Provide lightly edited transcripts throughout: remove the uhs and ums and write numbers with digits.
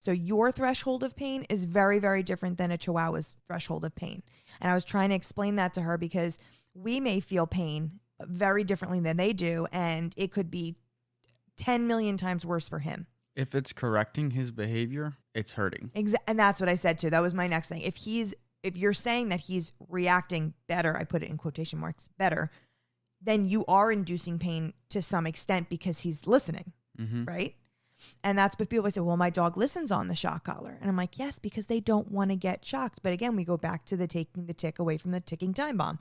So your threshold of pain is very, very different than a Chihuahua's threshold of pain. And I was trying to explain that to her because we may feel pain very differently than they do, and it could be 10 million times worse for him. If it's correcting his behavior, it's hurting. And that's what I said too. That was my next thing. If you're saying that he's reacting better, I put it in quotation marks, better, then you are inducing pain to some extent because he's listening, right? And that's what people say, well, my dog listens on the shock collar. And I'm like, yes, because they don't want to get shocked. But again, we go back to the taking the tick away from the ticking time bomb.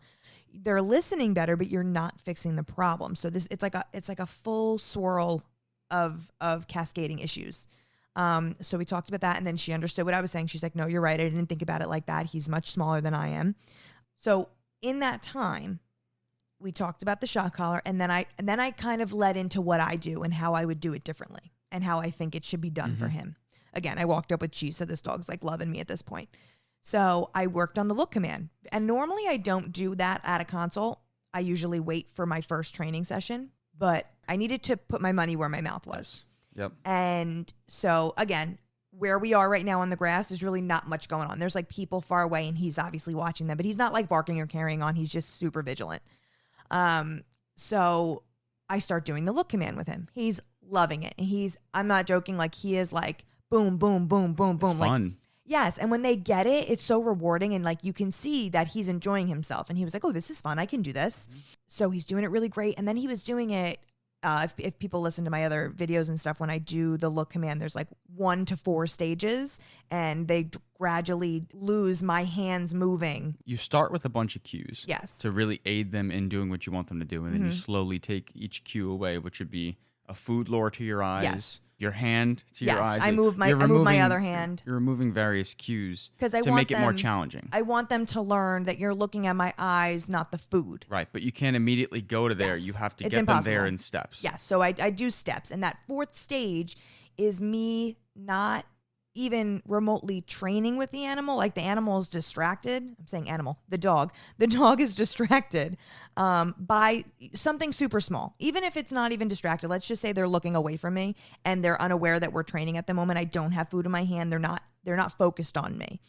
They're listening better, but you're not fixing the problem. So it's like a full swirl of cascading issues. So we talked about that, and then she understood what I was saying. She's like, no, you're right. I didn't think about it like that. He's much smaller than I am. So in that time, we talked about the shock collar, and then I kind of led into what I do and how I would do it differently and how I think it should be done for him. Again, I walked up with cheese, so this dog's like loving me at this point. So I worked on the look command, and normally I don't do that at a consult. I usually wait for my first training session, but I needed to put my money where my mouth was. Yep. And so again, where we are right now on the grass, there's really not much going on. There's like people far away, and he's obviously watching them, but he's not like barking or carrying on. He's just super vigilant. So I start doing the look command with him. He's loving it. And I'm not joking. Like he is like boom, boom, boom, boom, boom. It's like, fun. Yes. And when they get it, it's so rewarding. And like, you can see that he's enjoying himself. And he was like, oh, this is fun. I can do this. So he's doing it really great. And then he was doing it. If people listen to my other videos and stuff, when I do the look command, there's like 1 to 4 stages, and they gradually lose my hands moving. You start with a bunch of cues. Yes. To really aid them in doing what you want them to do. And then you slowly take each cue away, which would be a food lure to your eyes. Yes. Your hand to your eyes. I move my other hand. You're removing various cues to make it more challenging. I want them to learn that you're looking at my eyes, not the food. Right, but you can't immediately go to there. Yes. You have to get impossible. them there in steps. Yes, so I do steps. And that 4th stage is me not even remotely training with the animal. Like the animal is distracted. I'm saying animal, the dog. The dog is distracted by something super small. Even if it's not even distracted, let's just say they're looking away from me and they're unaware that we're training at the moment. I don't have food in my hand. They're not focused on me.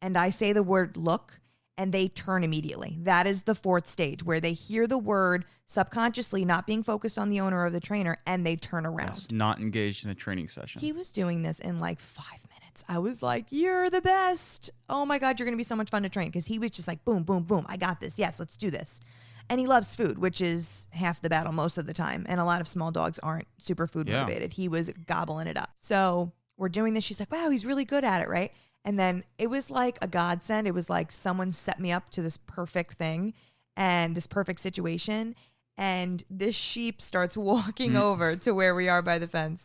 And I say the word look, and they turn immediately. That is the 4th stage, where they hear the word subconsciously, not being focused on the owner or the trainer, and they turn around. Yes, not engaged in a training session. He was doing this in like 5 minutes. I was like, you're the best. Oh my God, you're going to be so much fun to train. Because he was just like, boom, boom, boom. I got this. Yes, let's do this. And he loves food, which is half the battle most of the time. And a lot of small dogs aren't super food motivated. He was gobbling it up. So we're doing this. She's like, wow, he's really good at it, right? And then it was like a godsend. It was like someone set me up to this perfect thing and this perfect situation. And this sheep starts walking over to where we are by the fence.